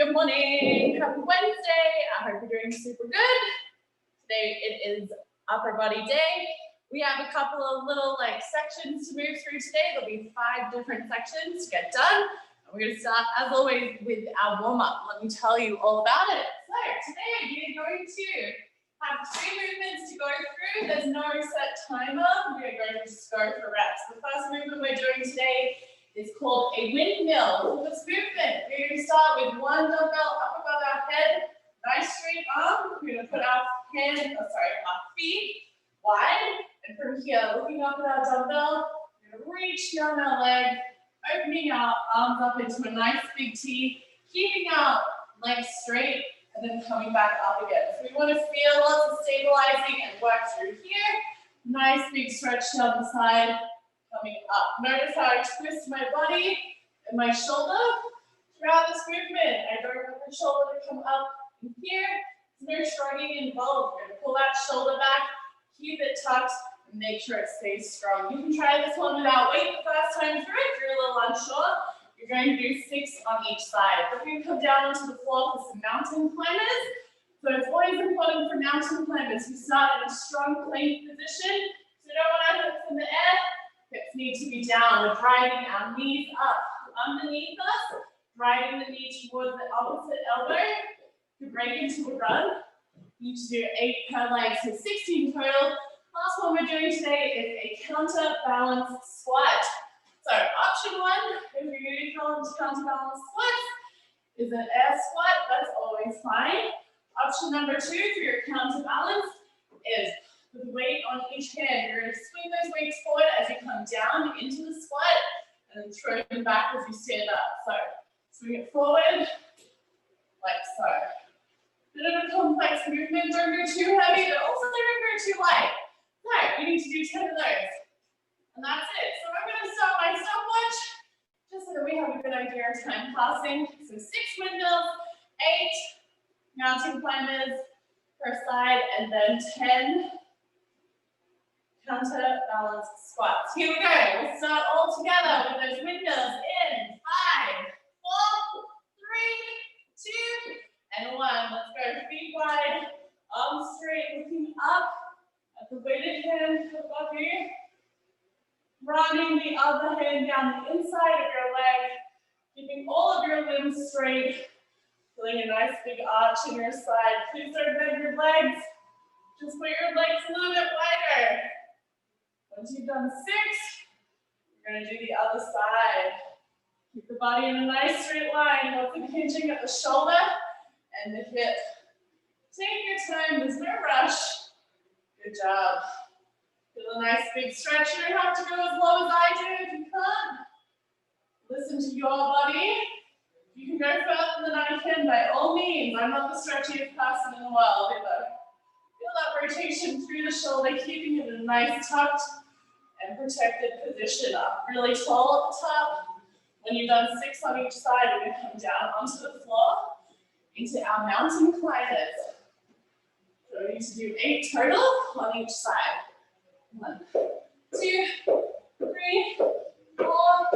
Good morning, happy Wednesday. I hope you're doing super good. Today it is upper body day. We have a couple of little sections to move through today. There'll be 5 different sections to get done. And we're gonna start as always with our warm up. Let me tell you all about it. So today we are going to have 3 movements to go through. There's no set timer. We are going to just go for reps. The first movement we're doing today is called a windmill. For this movement, we're going to start with 1 dumbbell up above our head, nice straight arm. We're going to put our our feet wide, and from here, looking up at our dumbbell, we're going to reach down our leg, opening our arms up into a nice big T, keeping our legs straight, and then coming back up again. So we want to feel lots of stabilizing and work through here. Nice big stretch down the side. Coming up. Notice how I twist my body and my shoulder throughout this movement. I don't want the shoulder to come up in here. There's no shrugging involved. We're going to pull that shoulder back, keep it tucked, and make sure it stays strong. You can try this one without weight the first time through. If you're a little unsure, you're going to do 6 on each side. We're going to come down onto the floor for some mountain climbers. So it's always important for mountain climbers to start in a strong plank position. So you don't want our hips in the air. Hips need to be down. We're driving our knees up underneath us, driving the knee towards the opposite elbow to break into a run. You need to do 8 per leg, so 16 total. Last one we're doing today is a counterbalance squat. So option 1, if you're going to do counterbalance squats, is an air squat. That's always fine. Option number 2 for your counterbalance is with weight on each hand. You're going to swing those weights forward as you come down into the squat and then throw them back as you stand up. So swing it forward like so. Bit of a complex movement. Don't go too heavy, but also don't go too light. So we need to do 10 of those. And that's it. So I'm going to start my stopwatch just so that we have a good idea of time passing. So 6 windmills, 8 mountain climbers per side, and then 10 counterbalance squats. Here we go. We'll start all together with those windmills in 5, 4, 3, 2, and 1. Let's go feet wide, arms straight, looking up at the weighted hand above you. Running the other hand down the inside of your leg, keeping all of your limbs straight, feeling a nice big arch in your side. Please don't bend your legs. Just put your legs a little bit wider. Once you've done 6, you're going to do the other side. Keep the body in a nice straight line. Nothing hinging at the shoulder and the hip. Take your time. There's no rush. Good job. Feel a nice big stretch. You don't have to go as low as I do if you can't. Listen to your body. You can go further than I can by all means. I'm not the stretchiest person in the world either. Feel that rotation through the shoulder, keeping it in a nice tucked and protected position. Up really tall at the top. When you've done 6 on each side, we're going to come down onto the floor into our mountain climbers. So we need to do 8 total on each side. 1, 2, 3, 4.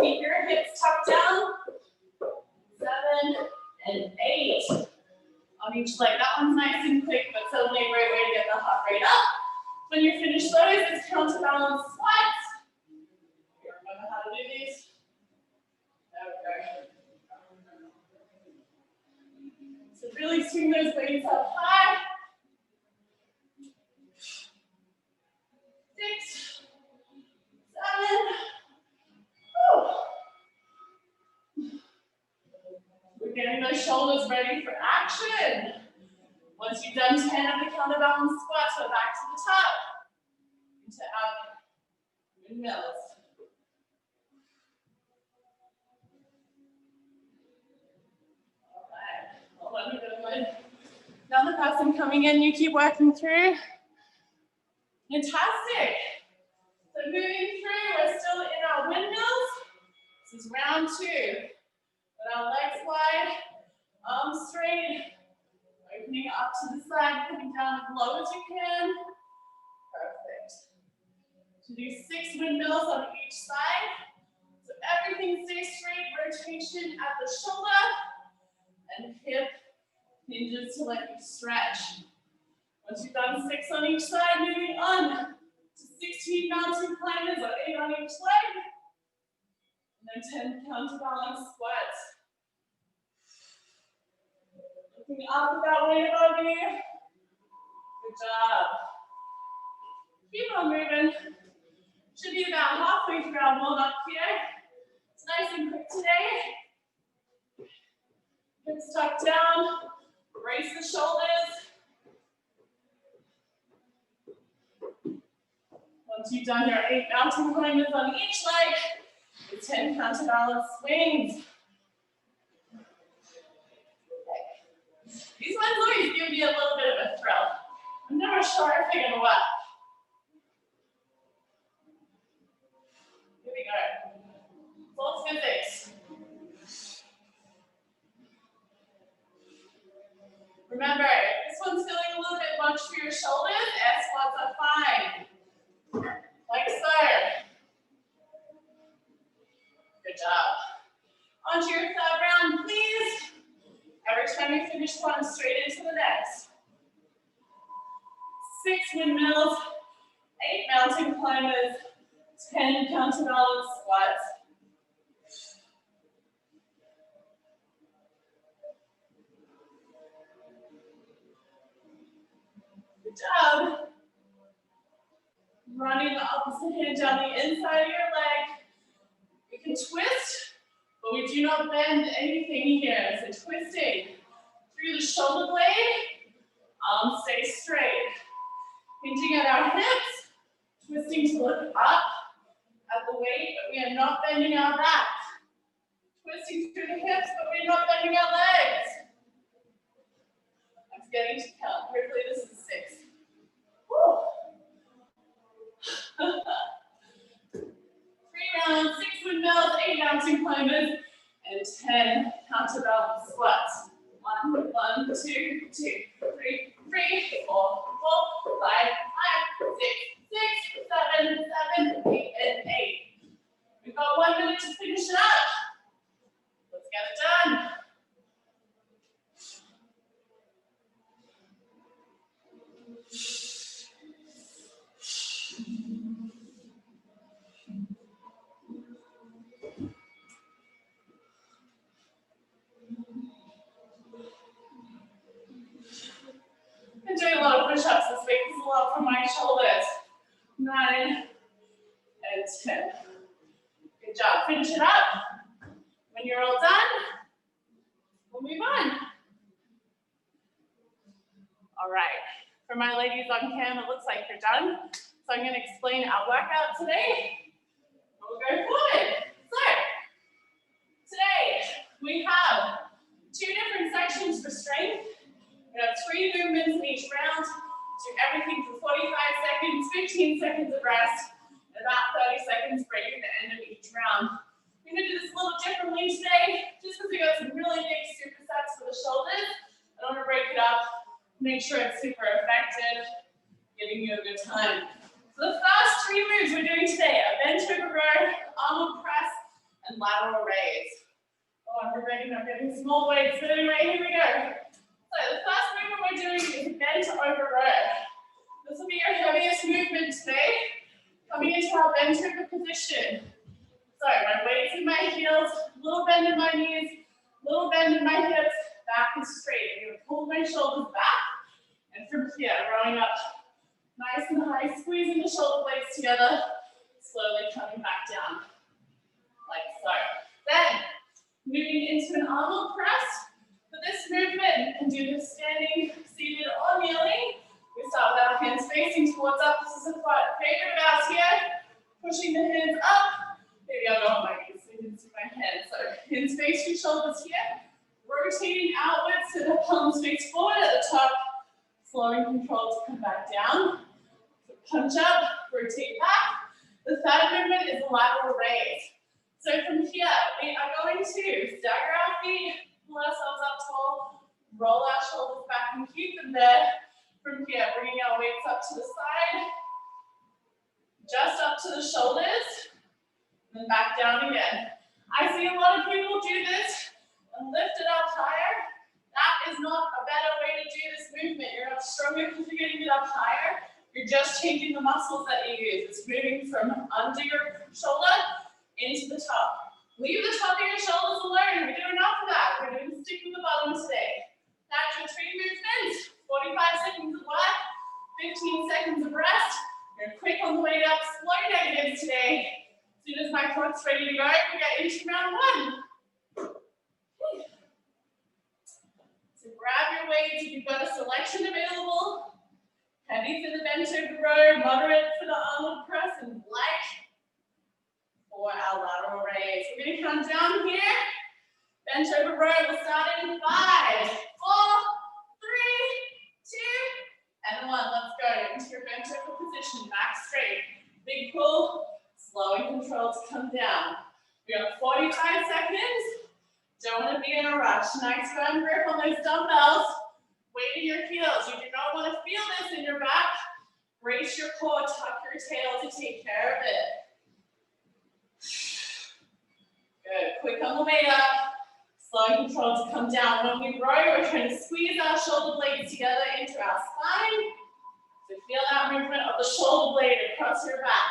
Keep your hips tucked down. 7 and 8 on each leg. That one's nice and quick, but certainly a great way to get the heart rate up. When you finish those, it's counterbalance squats. You remember how to do these? There we go. So really swing those weights up high. 6, 7. We're getting those shoulders ready for action. Once you've done 10 of the counterbalance squats, we're back to the top. Into our windmills. All right. Hold on, another person coming in, you keep working through. Fantastic. So moving through, we're still in our windmills. This is round 2. Put our legs wide, arms straight, opening up to the side, coming down as low as you can. Perfect. To do 6 windmills on each side. So everything stays straight, rotation at the shoulder, and hip hinges to let you stretch. Once you've done 6 on each side, moving on to 16 mountain climbers or 8 on each leg. And then 10 counterbalance squats. Looking up with that weight above you. Good job. Keep on moving. Should be about halfway through our warm-up here. It's nice and quick today. Hips tucked down. Brace the shoulders. Once you've done your 8 mountain climbers on each leg, with 10 counterbalance swings. These ones always give me a little bit of a thrill. I'm never sure if they're gonna work. Here we go. It's all physics. Remember, if this one's feeling a little bit much for your shoulders, S squats are fine. Like so. Good job. Onto your third round, please. Every time you finish one, straight into the next. 6 windmills, 8 mountain climbers, 10 counterbalance squats. Good job. Running the opposite hand down the inside of your leg. You can twist, but we do not bend anything here. So twisting through the shoulder blade, arms stay straight. Hinging at our hips, twisting to look up at the weight, but we are not bending our back. Twisting through the hips, but we're not bending our legs. I'm forgetting to count. Hopefully this is 6. Woo. 3 rounds, 6 windmills, 8 mountain climbers, and 10 counterbalance squats. 1, 1, 2, 2, 3, 3, 4, 4, 5, 5, 6, 7, 7, 8, and 8. We've got 1 minute to finish it up. Let's get it done. Been doing a lot of push-ups this week. It's a lot from my shoulders. 9 and 10. Good job. Finish it up. When you're all done, we'll move on. All right. For my ladies on cam, it looks like you're done. So I'm going to explain our workout today. We'll go forward. So, today we have 2 different sections for strength. We have 3 movements in each round. Do everything for 45 seconds, 15 seconds of rest, and about 30 seconds break at the end of each round. We're going to do this a little differently today, just because we got some really big supersets for the shoulders. I want to break it up, make sure it's super effective, giving you a good time. So the first 3 moves we're doing today are bench over row, arm press, and lateral raise. Oh, I'm regretting not getting small weights, but anyway, here we go. So the first movement we're doing is bent over row. This will be your heaviest movement today. Coming into our bent over position. So my weight's in my heels, little bend in my knees, little bend in my hips, back and straight. I'm going to pull my shoulders back, and from here, rowing up nice and high, squeezing the shoulder blades together, slowly coming back down, like so. Then, moving into an arm press. For this movement, you can do this standing, seated, or kneeling. We start with our hands facing towards us. This is a favorite of ours here. Pushing the hands up. Maybe I'll go on my knees so you can see my hands. So hands face your shoulders here. Rotating outwards so the palms face forward at the top. Slowing control to come back down. So punch up, rotate back. The third movement is a lateral raise. So from here, we are going to stagger our feet, pull ourselves up tall, roll our shoulders back and keep them there. From here, bringing our weights up to the side, just up to the shoulders, and then back down again. I see a lot of people do this and lift it up higher. not a better way to do this movement. You're not stronger because you're getting it up higher. You're just changing the muscles that you use. It's moving from under your shoulder into the top. Leave the top of your shoulders alone. We're doing enough of that. We're doing stick with the bottom today. That's your 3 movements. 45 seconds of work, 15 seconds of rest. We're quick on the way up, slow negatives today. As soon as my clock's ready to go, we get into round 1. So grab your weights if you've got a selection available. Heavy for the bench over row, moderate for the arnold press, and light for our lateral raise. We're going to count down here. Bench over row, we'll start in 5, 4, 3, 2, and 1. Let's go into your bench over position, back straight. Big pull, slow and controlled to come down. We got 45 seconds. Don't want to be in a rush. Nice firm grip on those dumbbells. Weight in your heels. You do not want to feel this in your back. Brace your core, tuck your tail to take care of it. Good. Quick on the way up. Slow and controlled to come down. When we row, we're trying to squeeze our shoulder blades together into our spine. So feel that movement of the shoulder blade across your back.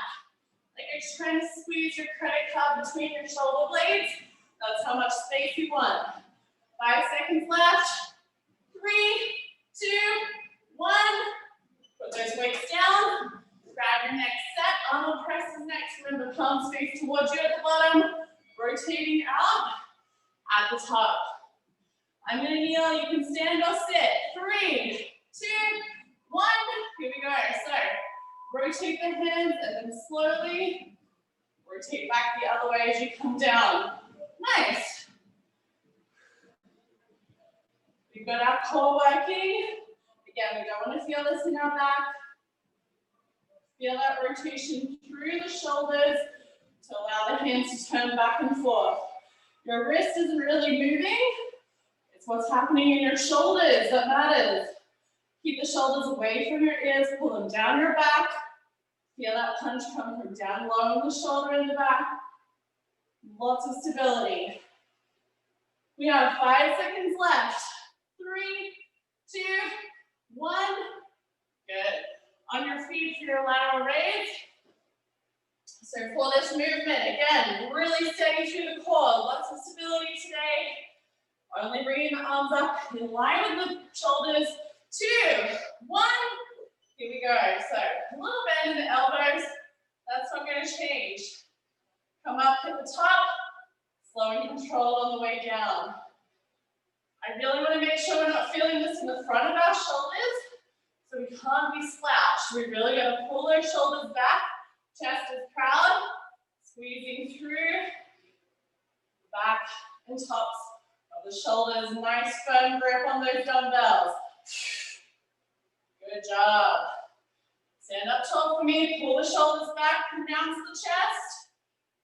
Like you're just trying to squeeze your credit card between your shoulder blades. That's how much space you want. 5 seconds left. 3, 2, 1. Put those weights down. Grab your next set. Arnold press is next. Remember, palms face towards you at the bottom. Rotating out at the top. I'm going to kneel. You can stand or sit. 3, 2, 1. Here we go. So rotate the hands and then slowly rotate back the other way as you come down. Nice. We've got our core working. Again, we don't want to feel this in our back. Feel that rotation through the shoulders to allow the hands to turn back and forth. Your wrist isn't really moving. It's what's happening in your shoulders that matters. Keep the shoulders away from your ears, pull them down your back. Feel that punch come from down low in the shoulder in the back. Lots of stability. We have 5 seconds left. 3, 2, 1. Good. On your feet for your lateral raise. So for this movement, again, really steady through the core. Lots of stability today. Only bringing the arms up in line with the shoulders. 2, 1. Here we go. So a little bend in the elbows. That's not going to change. Come up at the top. Slow and controlled on the way down. I really want to make sure we're not feeling this in the front of our shoulders. So we can't be slouched. We really got to pull those shoulders back. Chest is proud. Squeezing through. Back and tops of the shoulders. Nice firm grip on those dumbbells. Good job. Stand up tall for me. Pull the shoulders back. Pronounce the chest.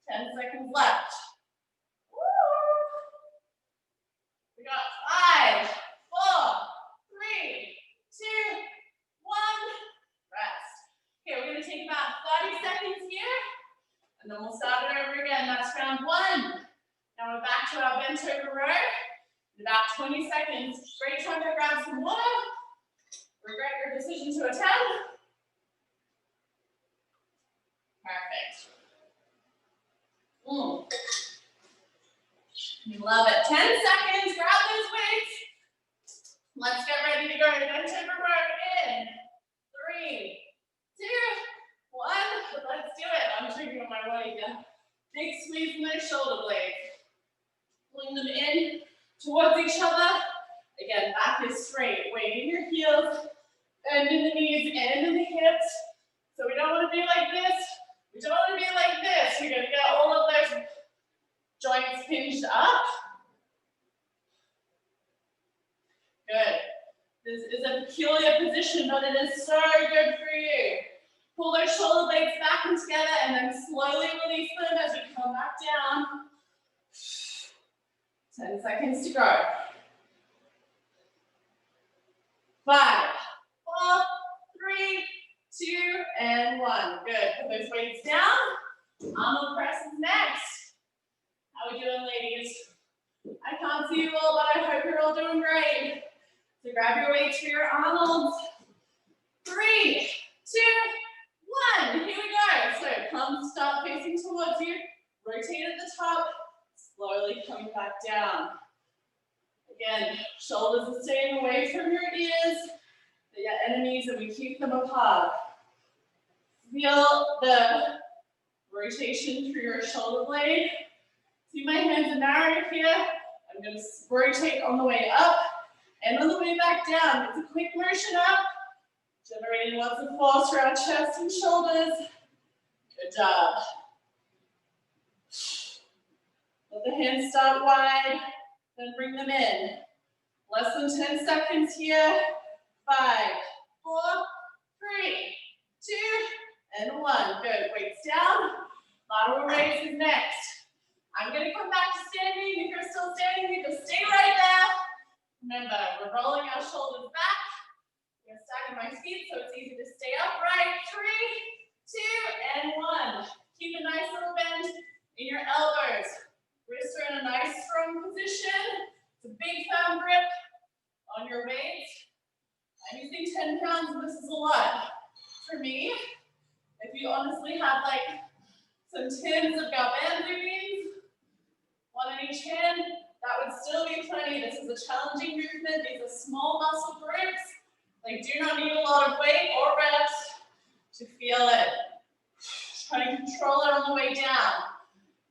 10 seconds left. Woo. We got 5, 4, 3, 2, 1. Rest. Okay, we're going to take about 30 seconds here, and then we'll start it over again. That's round 1. Now we're back to our bent over row. In about 20 seconds. Great time to grab some water. Regret your decision to attend. Perfect. Love it. 10 seconds. Grab those weights. Let's get ready to go. Bent over row in. 3, 2, 1. Let's do it. I'm triggering on my body again. Big squeeze in those shoulder blades. Pulling them in towards each other. Again, back is straight. Weight in your heels. Bend in the knees and in the hips. So we don't want to be like this. We don't want to be like this. We're going to get all of those joints hinged up. Good. This is a peculiar position, but it is so good for you. Pull those shoulder blades back and together and then slowly release them as we come back down. 10 seconds to go. 5, 4, 3, 2, and 1. Good. Put those weights down. Arnold press is next. How are we doing, ladies? I can't see you all, but I hope you're all doing great. So grab your weights for your Arnold's. 3, 2, 1. Here we go. So palms start facing towards you. Rotate at the top. Slowly coming back down. Again, shoulders are staying away from your ears. They're your enemies and we keep them apart. Feel the rotation through your shoulder blade. See my hands are narrow here. I'm going to rotate on the way up and on the way back down. It's a quick motion up, generating lots of force through our chest and shoulders. Good job. Let the hands start wide, then bring them in. Less than 10 seconds here. 5, 4, 3, 2, and 1. Good. Weights down. Lateral raise is next. I'm going to come back to standing. If you're still standing, you just stay right there. Remember, we're rolling our shoulders back. I'm going to stack my feet so it's easy to stay upright. 3, 2, and 1. Keep a nice little bend in your elbows. Wrists are in a nice strong position. It's a big firm grip on your weights. I'm using 10 pounds and this is a lot. For me, if you honestly have like some tins of garbanzo beans, one in each hand, that would still be plenty. This is a challenging movement. These are small muscle groups. They do not need a lot of weight or reps to feel it. Try to control it on the way down.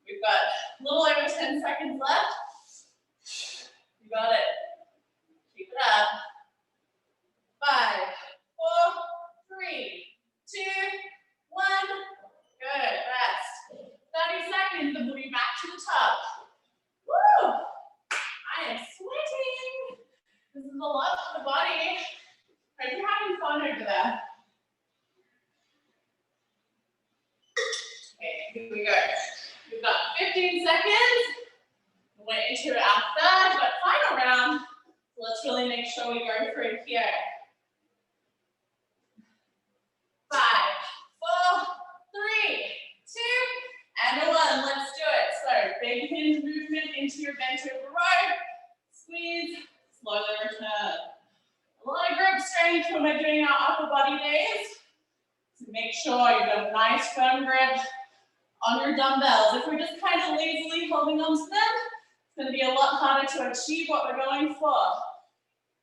We've got a little over 10 seconds left. You got it. Keep it up. 5, 4, 3, 2, 1. Good. Rest. 30 seconds and we'll be back to the top. Woo! I am sweating. This is a lot for the body. Are you having fun over there? Okay, here we go. We've got 15 seconds. We went into our third but final round. So let's really make sure we go through here. 5, 4, 3, 2, and 1. Let's do it. So big hinge movement into your bent over row. Squeeze, slowly return. A lot of grip strength when we're doing our upper body days. So make sure you've got a nice firm grip on your dumbbells. If we're just kind of lazily holding on to them, it's going to be a lot harder to achieve what we're going for.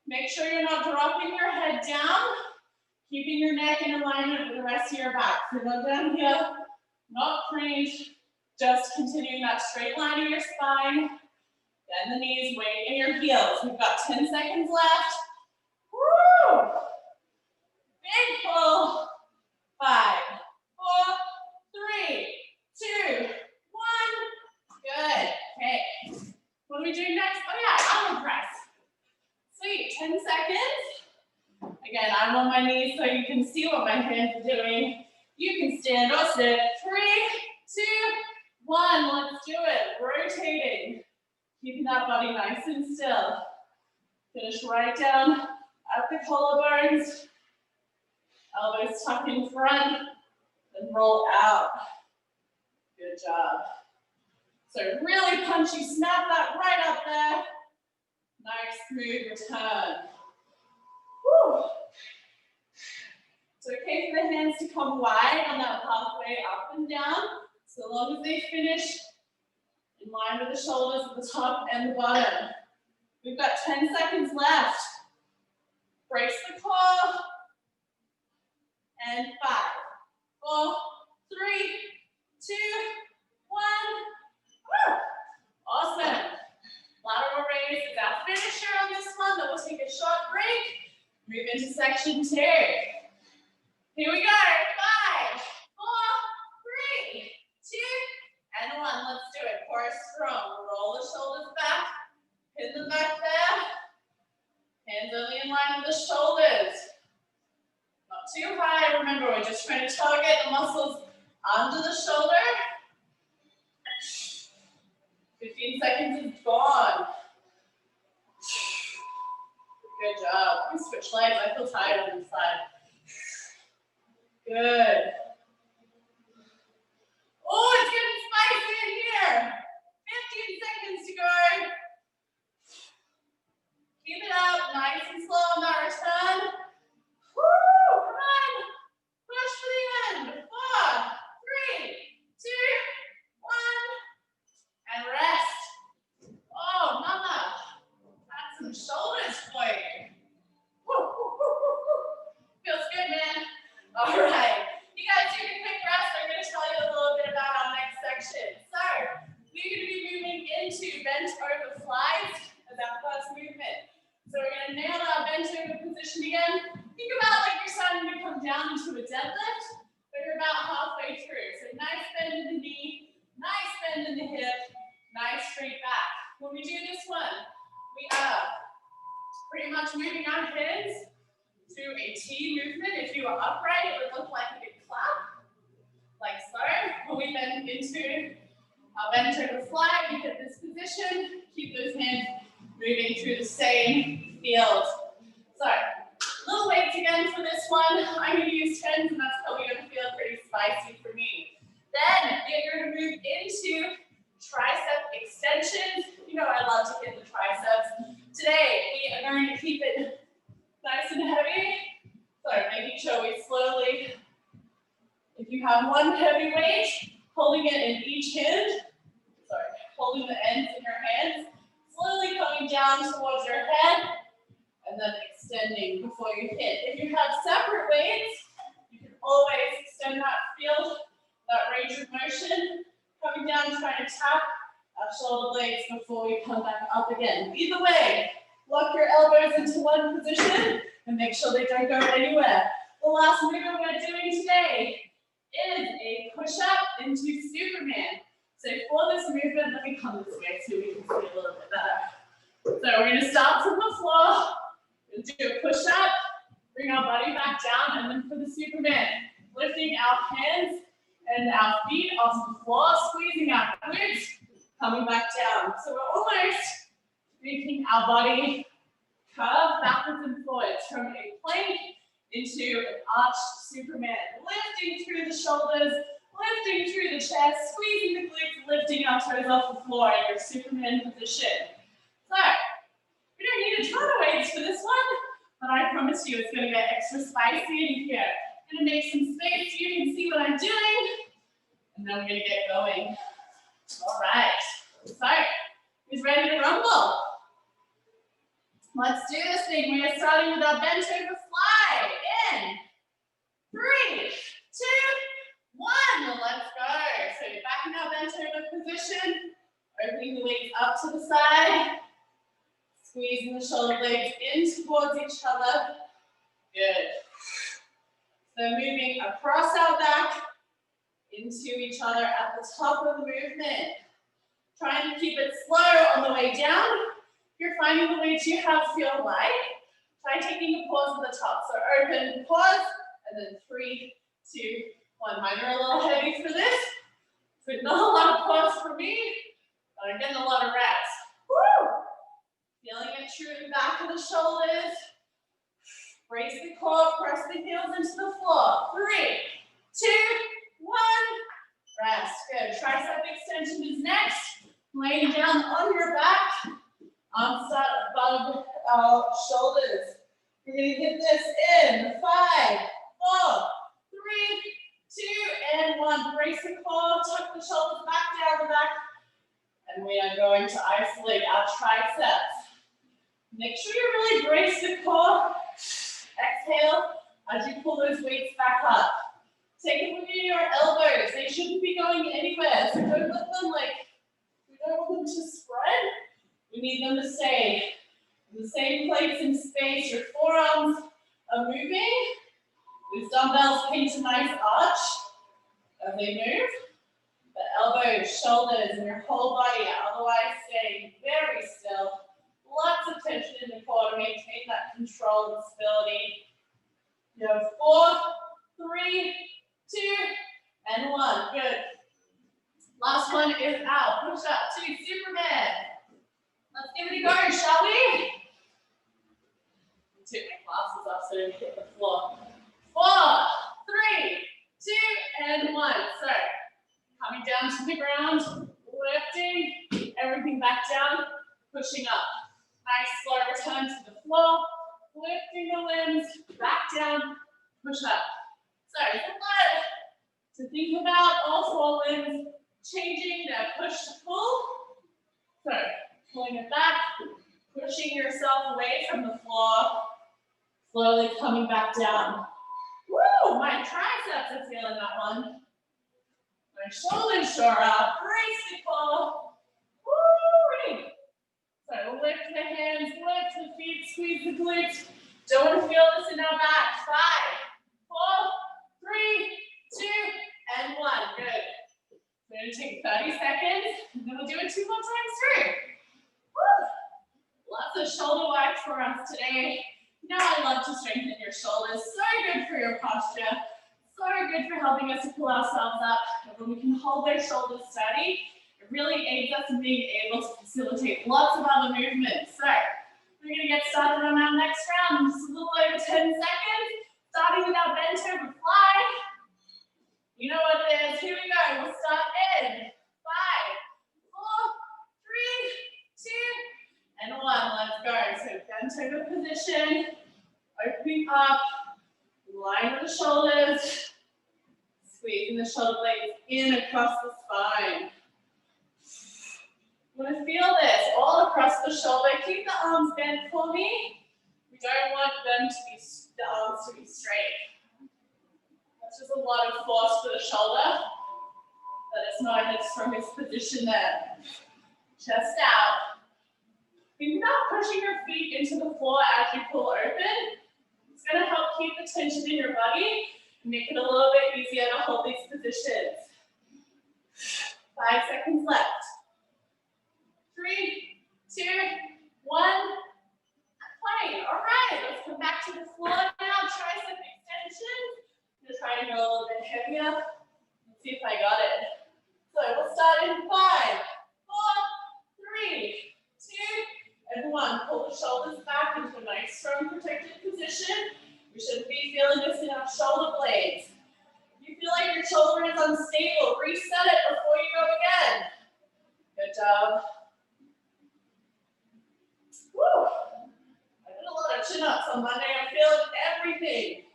Make sure you're not dropping your head down, keeping your neck in alignment with the rest of your back. So not down here, not cringe, just continuing that straight line of your spine. Bend the knees, weight in your heels. We've got 10 seconds left. Woo! Big pull. 5, 4, 3, 2, 1. Good. Okay. What are we doing next? Oh yeah, arm press. Sweet. 10 seconds. Again, I'm on my knees so you can see what my hands are doing. You can stand or sit. 3, 2, 1. Let's do it. Rotating. Keeping that body nice and still. Finish right down at the collarbones. Elbows tuck in front, then roll out. Good job. So really punchy, snap that right up there. Nice, smooth return. Woo. It's okay for the hands to come wide on that pathway up and down, so long as they finish in line with the shoulders at the top and the bottom. We've got 10 seconds left. Brace the core. And 5, 4, 3, 2, 1. Woo! Awesome. Lateral raise is our finisher on this one. Then we'll take a short break. Move into section 2. Here we go. 5, 4, 3, 2, and 1. Let's do it. Core strong. Roll the shoulders back. Pin them back there. Hands only in line with the shoulders. Not too high. Remember, we're just trying to target the muscles under the shoulder. 15 seconds is gone. Good job. We switch legs. I feel tired on this side. Good. Oh, it's getting spicy in here. 15 seconds to go. Keep it up, nice and and slow on that return. Woo, come on. Push for the end. 4, 3, 2, 1. And rest. Oh, mama. Got some shoulders for you. Woo, woo, woo, woo, woo. Feels good, man. All right. You guys take a quick rest. I'm going to tell you a little bit about our next section. So, we're going to be moving into bent over flies as our first movement. So we're going to nail our bent over position again. Think about like you're starting to come down into a deadlift, but you're about halfway through. So nice bend in the knee, nice bend in the hip, nice straight back. When we do this one, we are pretty much moving our hands to a T movement. If you are upright, it would look like a big clap, like so. When we bend into our bent over fly, we hit this position, keep those hands moving through the same field. So, little weights again for this one. I'm going to use 10s, and that's probably going to feel pretty spicy for me. Then, we're going to move into tricep extensions. You know I love to hit the triceps. Today, we are going to keep it nice and heavy. So, making sure we slowly, if you have one heavy weight, holding it in each hand. Sorry, holding the ends in your hands. Slowly coming down towards your head and then extending before you hit. If you have separate weights, you can always extend that field, that range of motion, coming down, trying to tap our shoulder blades before we come back up again. Either way, lock your elbows into one position and make sure they don't go anywhere. The last movement we're doing today is a push-up into Superman. So for this movement, let me come this way so we can see a little bit better. So we're going to start from the floor, we'll do a push-up, bring our body back down, and then for the Superman, lifting our hands and our feet off the floor, squeezing our glutes, coming back down. So we're almost making our body curve backwards and forwards from a plank into an arched Superman, lifting through the shoulders, lifting through the chest, squeezing the glutes, lifting our toes off the floor in your Superman position. So, we don't need a ton of weights for this one, but I promise you it's going to get extra spicy in here. I'm going to make some space so you can see what I'm doing, and then we're going to get going. All right. So, who's ready to rumble? Let's do this thing. We are starting with our bent over fly. In 3, 2, 1. Let's go. So you're back in our bent over position. Opening the weights up to the side. Squeezing the shoulder blades in towards each other. Good. So moving across our back into each other at the top of the movement. Trying to keep it slow on the way down. If you're finding the weights you have feel light, try taking a pause at the top. So open, pause, and then 3, 2, 1. Mine are a little heavy for this. So not a lot of pause for me, but I'm getting a lot of reps. Woo! Feeling it through the back of the shoulders. Brace the core, press the heels into the floor. 3, 2, 1. Rest. Good. Tricep extension is next. Laying down on your back. Arms start above our shoulders. We're going to get this in 5, 4, 3, 2, and 1. Brace the core, tuck the shoulders back down the back. And we are going to isolate our triceps. Make sure you really brace the core. Exhale as you pull those weights back up. Take it within your elbows. They shouldn't be going anywhere. So don't let them we don't want them to spread. We need them to stay in the same place in space. Your forearms are moving. These dumbbells paint a nice arch as they move. The elbows, shoulders, and your whole body are otherwise staying very still. Lots of tension in the core to maintain that control and stability. You have 4, 3, 2, and 1. Good. Last one is out. Push up to Superman. Let's give it a go, shall we? Take my glasses off so I don't hit the floor. 4, 3, 2, and 1. So, coming down to the ground, lifting everything back down, pushing up. Nice slow return to the floor. lifting the limbs, back down, push up. So it's a lot to think about. All 4 limbs changing that push to pull. So pulling it back, pushing yourself away from the floor, slowly coming back down. Woo, my triceps are feeling that one. My shoulders shore up, brace the core. Woo! So lift the hands, lift the feet, squeeze the glutes. Don't want to feel this in our back. 5, 4, 3, 2, and 1. Good. We're going to take 30 seconds, and then we'll do it 2 more times through. Woo! Lots of shoulder work for us today. You know I love to strengthen your shoulders. So good for your posture. So good for helping us to pull ourselves up. And when we can hold our shoulders steady, it really aids us in being able to facilitate lots of other movements. So we're going to get started on our next round. Just a little over 10 seconds. Starting with our bent over fly. You know what it is. Here we go. We'll start in 5, 4, 3, 2, and 1. Let's go. So bent over position. Opening up. Line with the shoulders. Squeezing the shoulder blades in across the spine. I'm going to feel this all across the shoulder. Keep the arms bent for me. We don't want them to be, the arms to be straight. That's just a lot of force for the shoulder. That it's not in its strongest position there. Chest out. Think about pushing your feet into the floor as you pull open. It's going to help keep the tension in your body and make it a little bit easier to hold these positions. 5 seconds left. 3, 2, 1. Plane. All right, let's come back to the floor now. Tricep extension. I'm going to try and go a little bit heavier. Let's see if I got it. So we'll start in 5, 4, 3, 2, and 1. Pull the shoulders back into a nice, strong, protected position. We should be feeling this in our shoulder blades. If you feel like your shoulder is unstable, reset it before you go again. Good job. Woo! I did a lot of chin-ups on Monday. I'm feeling everything.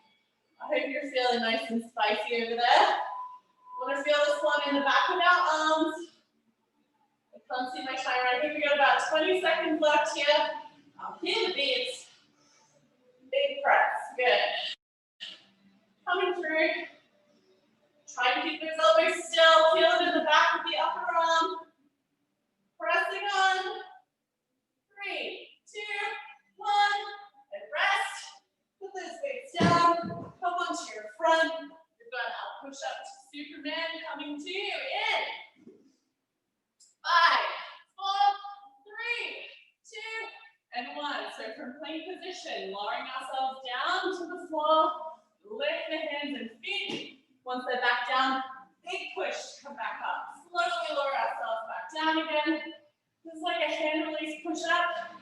I hope you're feeling nice and spicy over there. Want to feel this one in the back of our arms. I can't see my timer. I think we got about 20 seconds left here. I'll hear the beats. Big press. Good. Coming through. Try to keep those elbows still. Feel it in the back of the upper arm. Pressing on. 3, 2, 1. And rest. Put those weights down. Come onto your front. We've got our push-up to Superman coming to you. In. 5, 4, 3, 2, and 1. So from plank position, lowering ourselves down to the floor, lift the hands and feet. Once they're back down, big push to come back up. Slowly lower ourselves back down again. This is like a hand release push-up.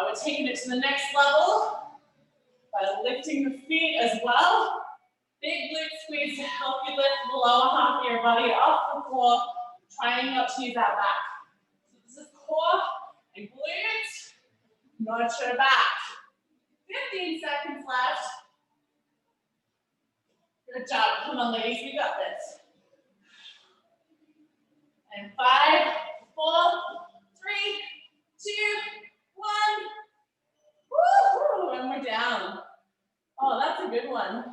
We're taking it to the next level by lifting the feet as well. Big glute squeeze to help you lift the lower half of your body off the floor, trying not to use that back. So this is core and glutes, not your back. 15 seconds left. Good job. Come on, ladies, we got this. And 5, 4, 3, 2, 1. Woo-hoo, and we're down. Oh, that's a good one.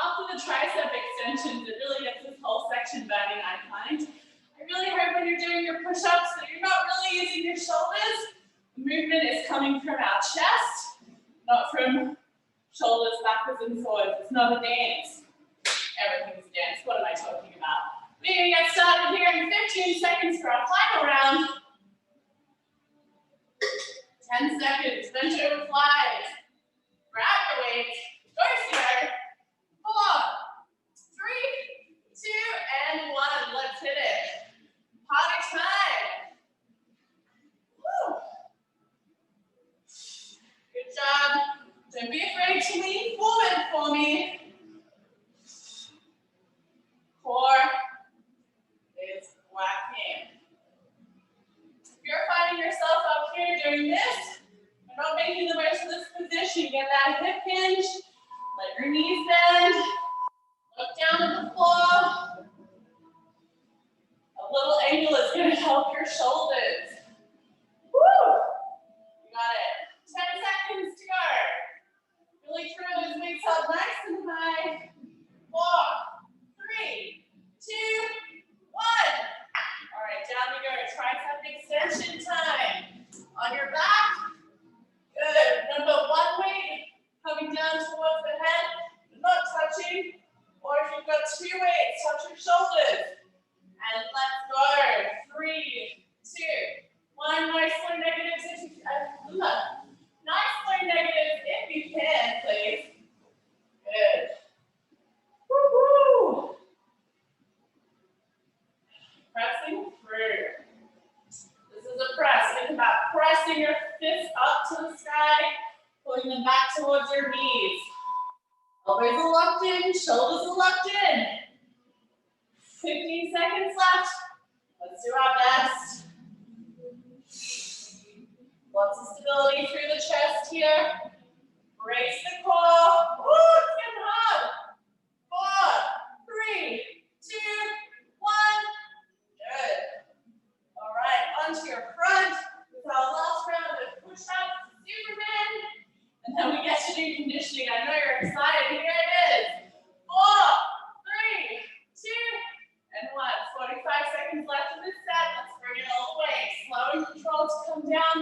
After the tricep extensions, it really gets this whole section burning, I find. I really hope when you're doing your push-ups that you're not really using your shoulders. The movement is coming from our chest, not from shoulders backwards and forwards. It's not a dance. Everything's a dance. What am I talking about? We're going to get started here in 15 seconds for our final round. 10 seconds. Bent over flies. Grab the weights. Go slow. 4, 3, 2, and 1. Let's hit it. Party time. Woo. Good job. Don't be afraid to lean forward for me. Core is whacking. If you're finding yourself up here doing this, and not making the most of this position, finish, you get that hip hinge. Let your knees bend. Look down at the floor. A little angle is going to help your shoulders. Woo! You got it. 10 seconds to go. Really throw those weights up nice and high. 4, 3, 2, 1. All right, down we go. Tricep extension time. On your back. Good. Remember, one weight coming down towards the head, not touching. Or if you've got 2 weights, touch your shoulders. And let's go. 3, 2, 1. Nice slow negatives. Nice slow negatives if you can, please. Good. Woo-hoo. Pressing through. This is a press. Think about pressing your fists up to the sky, pulling them back towards your knees. Elbows are locked in, shoulders are locked in. 15 seconds left. Let's do our best. Lots of stability through the chest here. Brace the core. Woo, it's getting hard. 4, 3, 2, 1. Good. All right, onto your front. With our last round of push-ups, Superman. And then we get to do conditioning. I know you're excited. Here it is. 4, 3, 2, and 1. 45 seconds left in this set. Let's bring it all the way. Slow and controlled to come down.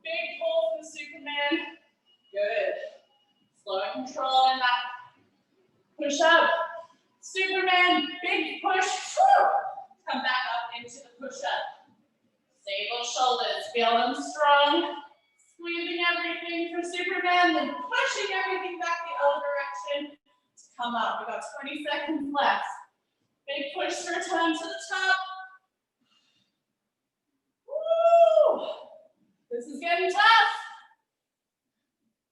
Big pull for Superman. Good. Slow and controlled in that push up. Superman, big push. Woo. Come back up into the push up. Stable shoulders. Feel them strong. Squeezing everything for Superman, then pushing everything back the other direction to come up. We've got 20 seconds left. Big push to return to the top. Woo! This is getting tough.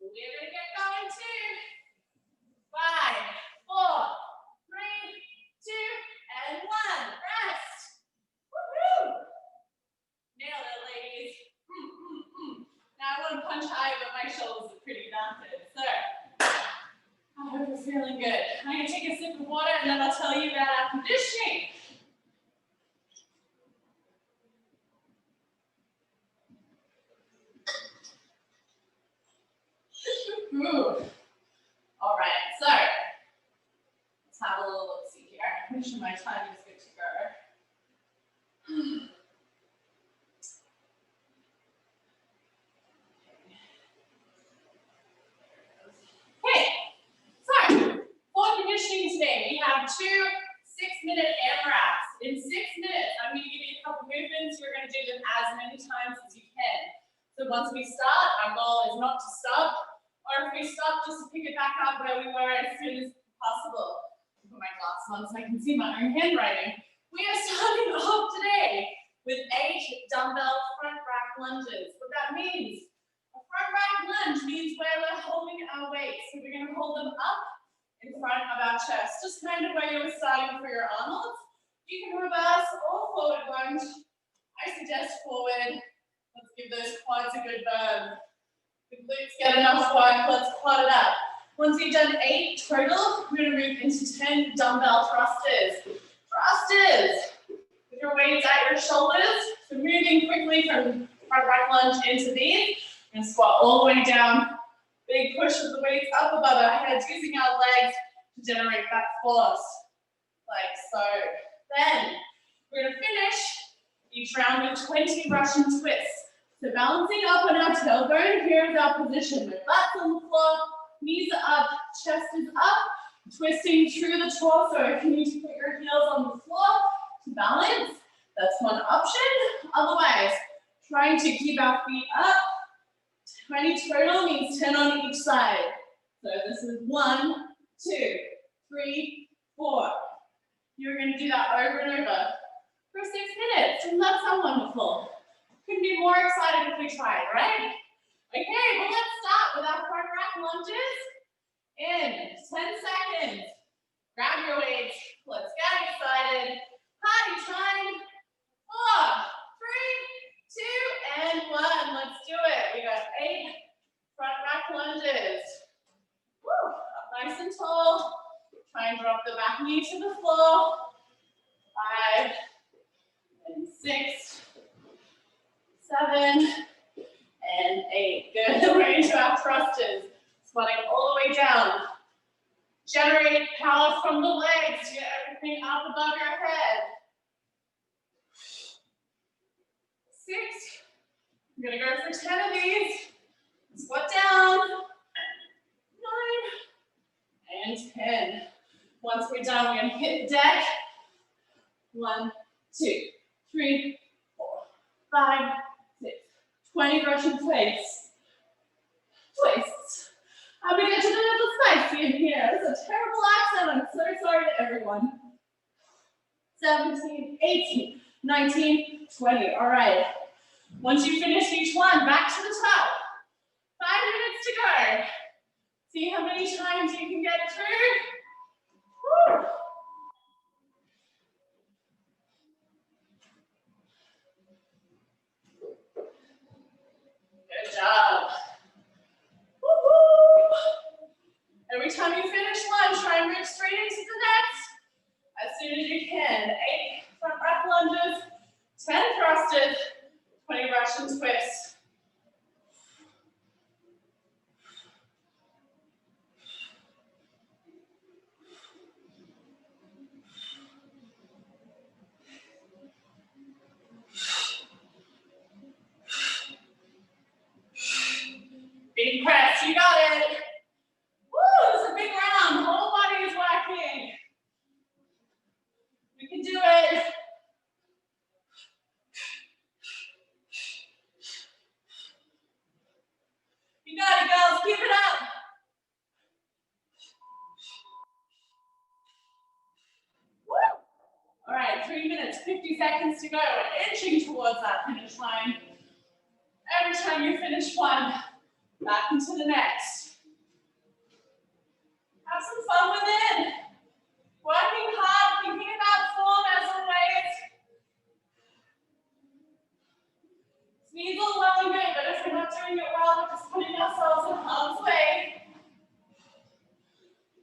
We're going to get going too. 5, 4, 3, 2, and 1. Rest. Woohoo! Nailed it, ladies. Now I want to punch high, but my shoulders are pretty knotted. So, I hope you're feeling good. I'm going to take a sip of water and then I'll tell you about our conditioning. All right, so let's have a little look-see here. Make sure my time is good to go. Okay, so for conditioning today, we have 2 6-minute AMRAPs. In 6 minutes, I'm going to give you a couple movements. You're going to do them as many times as you can. So once we start, our goal is not to stop, or if we stop, just to pick it back up where we were as soon as possible. I'll put my glasses on so I can see my own handwriting. We are starting off today with 8 dumbbell front rack lunges. What that means, a front rack lunge means where we're holding our weights. So we're going to hold them up in front of our chest, just kind of where you were starting for your Arnold's. You can reverse or forward lunge. I suggest forward. Let's give those quads a good burn. The glutes get enough work. Let's quad it up. Once you've done 8 total, we're going to move into 10 dumbbell thrusters. Thrusters with your weights at your shoulders. So moving quickly from front rack lunge into these. We're going to squat all the way down. Big push of the weights up above our heads, using our legs to generate that force. Like so. Then we're going to finish each round with 20 Russian twists. So balancing up on our tailbone, here is our position. With butts on the floor, knees are up, chest is up, twisting through the torso. If you need to put your heels on the floor to balance, that's one option. Otherwise, trying to keep our feet up. 20 total means 10 on each side. So this is 1, 2, 3, 4. You're going to do that over and over for 6 minutes. Doesn't that sound wonderful? Couldn't be more excited if we tried, right? Okay, well, let's start with our front rack lunges. In 10 seconds. Grab your weights. Let's get excited. Party time. 4, 3, 2, and 1. Let's do it. We got 8 front rack lunges. and tall. Try and drop the back knee to the floor. 5 and 6, 7 and 8. Good. We're into our thrusters. Squatting all the way down. Generate power from the legs. Get everything up above your head. 6. I'm going to go for 10 of these. Squat down. 9 and 10. Once we're done, we're going to hit the deck. 1, 2, 3, 4, 5, 6. 20 Russian twists. Twists. I'm going to get to the little spicy in here. This is a terrible accent. I'm so sorry to everyone. 17, 18, 19, 20. All right. Once you finish each one, back to the top. 5 minutes to go. See how many times you can get through. Woo. Good job. Woo-hoo. Every time you finish one, try and move straight into the next as soon as you can. 8 front rack lunges, 10 thrusters, 20 Russian twists. Big press, you got it. Woo, this is a big round. The whole body is working. You can do it. You got it, girls. Keep it up. Woo. All right, 3 minutes, 50 seconds to go. We're inching towards that finish line. Every time you finish one, back into the next. Have some fun with it. Working hard, thinking about form as always. Sneeze all well and good, but if we're not doing it well, we're just putting ourselves in harm's way.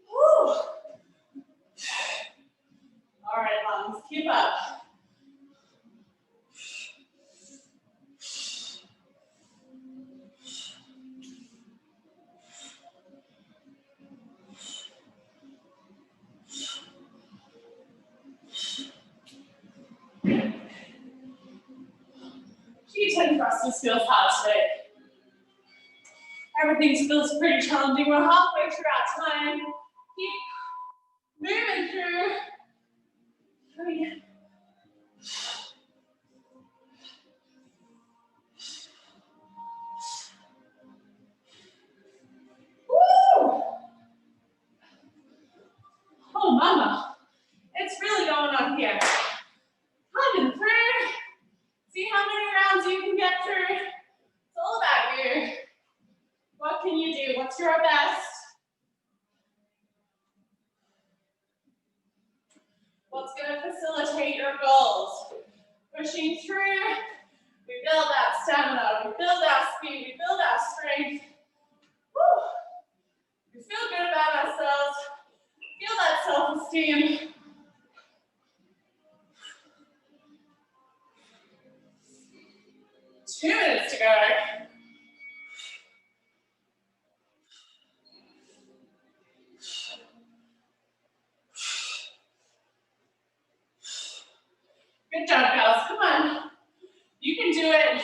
Whew. All right, lungs, keep up. G10 thrusters feels hard today. Everything feels pretty challenging. We're halfway through our time. Keep moving through. 3. Woo! Oh, mama. It's really going on here. Coming through. See how many rounds you can get through. It's all about you. What can you do? What's your best? What's going to facilitate your goals? Pushing through. We build that stamina. We build our speed. We build our strength. Woo. We feel good about ourselves. Feel that self-esteem. Two minutes to go. Good job, girls. Come on. You can do it.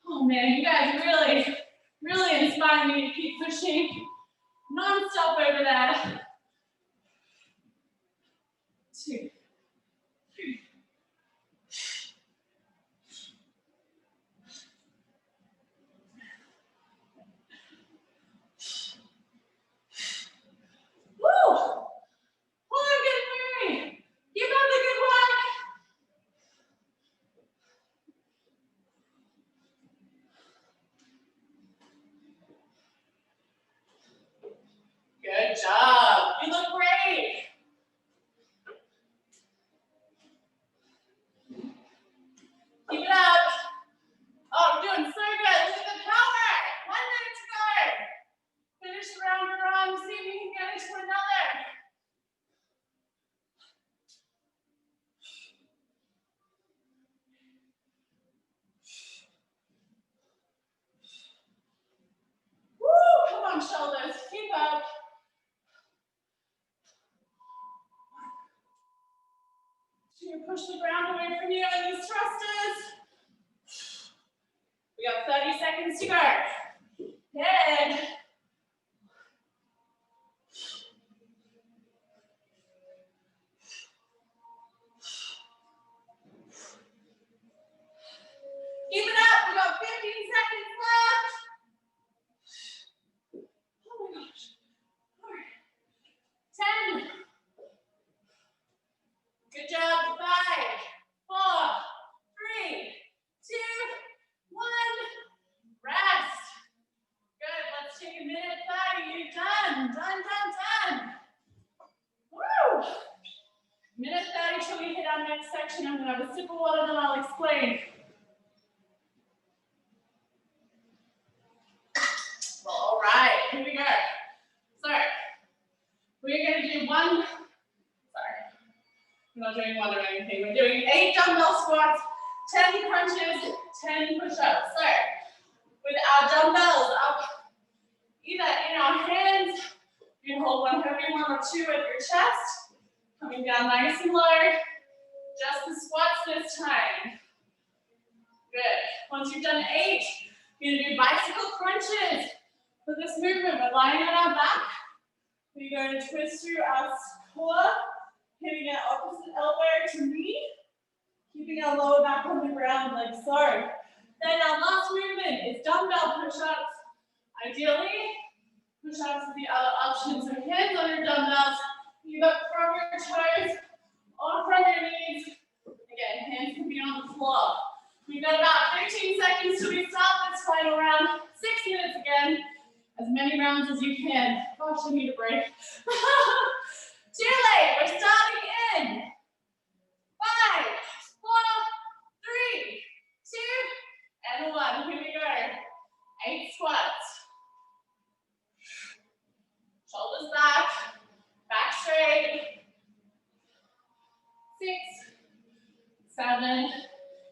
Oh man, you guys really, really inspire me to keep pushing non-stop over there. 2, 3. Woo! Oh, I'm getting weary. Keep up the good work. Good job. shoulders. Keep up. You push the ground away from you on these thrusters. We got 30 seconds to go. Good. Keep it up. We got 15 seconds left. Oh my gosh. 10. Good job. 5, 4, 3, 2, 1. Rest. Good. Let's take a minute. 30. You're done. Done. Woo. Minute 30 till we hit our next section. I'm going to have a sip of water, then I'll explain. Well, all right. Here we go. So, we're going to do one. We're not doing one or anything. We're doing 8 dumbbell squats, 10 crunches, 10 push-ups. So, with our dumbbells up, either in our hands, you can hold one heavy, 1 or 2 at your chest, coming down nice and low. Just the squats this time. Good. Once you've done 8, you're going to do bicycle crunches. For this movement, we're lying on our back. We're going to twist through our core, hitting our opposite elbow to knee, keeping our lower back on the ground like so. Then our last movement is dumbbell push-ups. Ideally, push-ups are the other option. So hands on your dumbbells, either from your toes or from your knees. Again, hands can be on the floor. We've got about 15 seconds till we start this final round. 6 minutes again. As many rounds as you can. Gosh, I need a break. Too late. We're starting in 5, 4, 3, 2, and 1. Here we go. 8 squats. Shoulders back. Back straight. 6, 7, and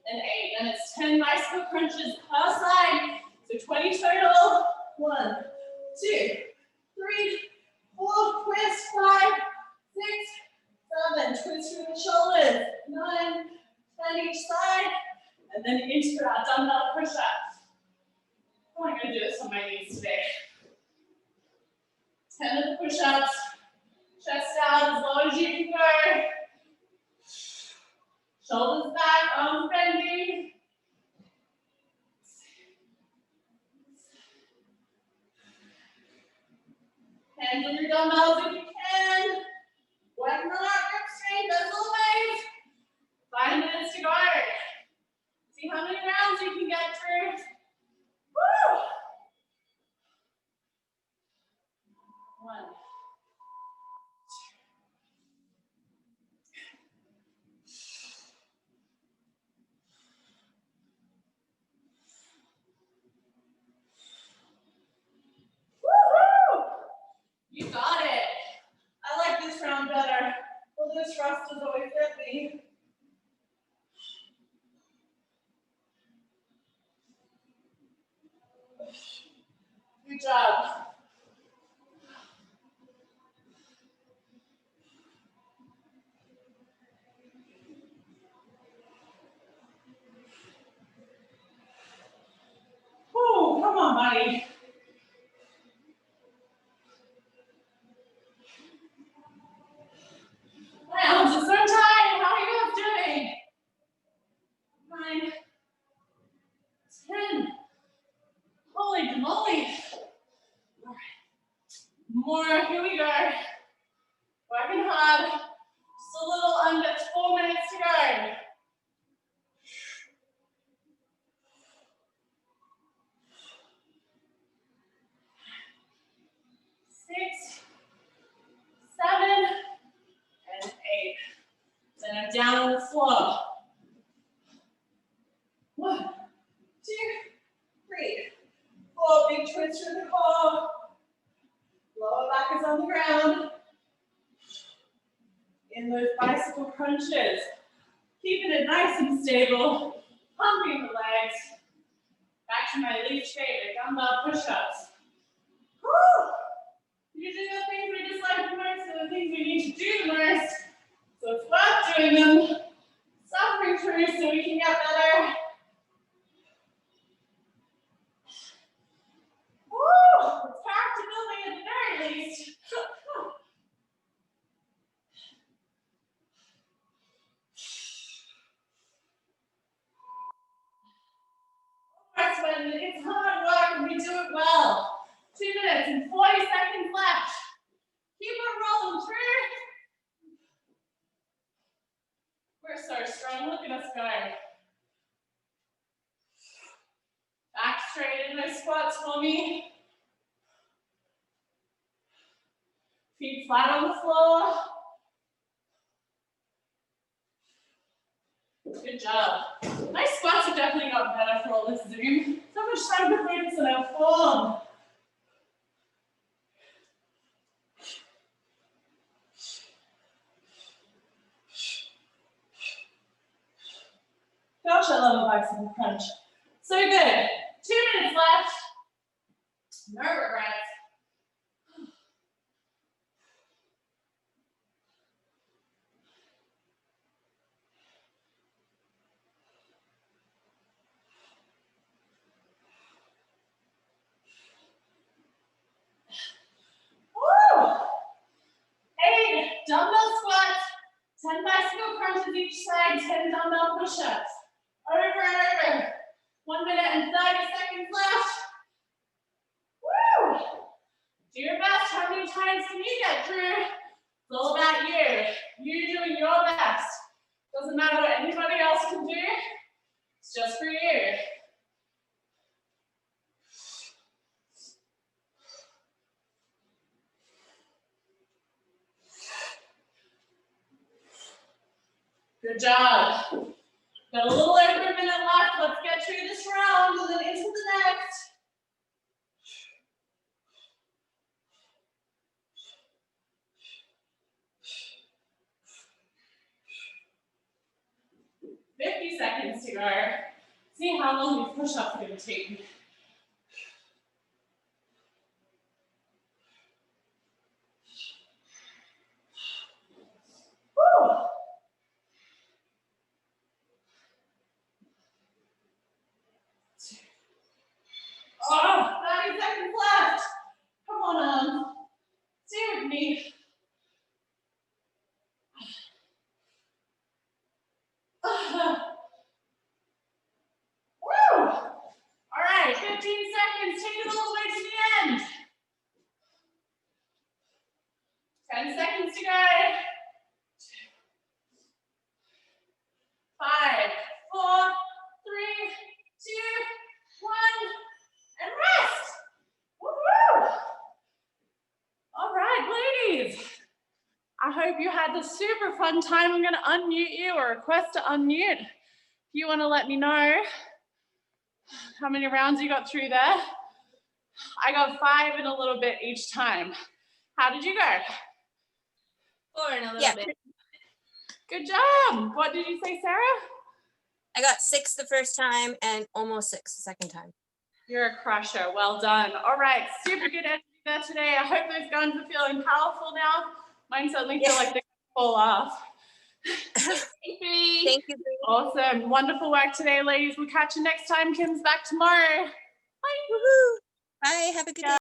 8. And it's 10 bicycle crunches per side. So 20 total. 1, 2, 3, 4, twist, 5, 6, 7, twist through the shoulders, 9, 10 each side, and then into our dumbbell push-ups. Oh, I'm going to do this on my knees today. 10 of the push-ups, chest out as low as you can go. Shoulders back, arms bending. Hands on your dumbbells if you can. Working on our grip strength as always. 5 minutes to go. See how many rounds you can get through. Woo! 1. Woo-hoo! You got it. I like this round better. Well, this thrust is always fit me. Good job. Whew, come on, buddy. My arms are so tired. How are you guys doing? 9, 10. Holy moly. All right. More. Here we go. Working hard. Just a little under 4 minutes to go. 6, 7, and 8. Then I'm down on the floor. 1, 2, 3, 4. Big twist through the core. Lower back is on the ground. In those bicycle crunches. Keeping it nice and stable. Pumping the legs. Back to my least favorite, dumbbell push-ups. Woo! need to do the most. So it's worth doing them, suffering through so we can get better. Woo! It's character building at the very least. When it's hard work and we do it well. 2 minutes and 40 seconds left. Keep it rolling through. We're so strong. Look at us go. Back straight in those squats for me. Feet flat on the floor. Good job. My squats have definitely gotten better for all this Zoom. So much time to focus on our form. Gosh, I love a bicycle crunch. So good. 2 minutes left. No regrets. Woo! 8 dumbbell squats, 10 bicycle crunches each side, 10 dumbbell push-ups. Over and over. 1 minute and 30 seconds left. Woo! Do your best. How many times can you get through? It's all about you. You doing your best. Doesn't matter what anybody else can do. It's just for you. Good job. Got a little over a minute left. Let's get through this round and then into the next. $50 seconds to go. See how long these push-ups are going to take me. Woo! Oh, 30 seconds left. Come on, stay with me. Woo! All right, 15 seconds. Take it all the way to the end. 10 seconds to go. 5, 4, 3, 2, 1, and rest. Woo-hoo! All right, ladies. I hope you had a super fun time. I'm going to unmute you or request to unmute. If you want to let me know how many rounds you got through there. I got 5 and a little bit each time. How did you go? 4 and a little bit. Good job. What did you say, Sarah? I got 6 the first time and almost 6 the second time. You're a crusher. Well done. All right. Super good energy there today. I hope those guns are feeling powerful now. Mine certainly feel like they can fall off. Thank you. Awesome. Wonderful work today, ladies. We'll catch you next time. Kim's back tomorrow. Bye. Woohoo. Bye. Have a good day.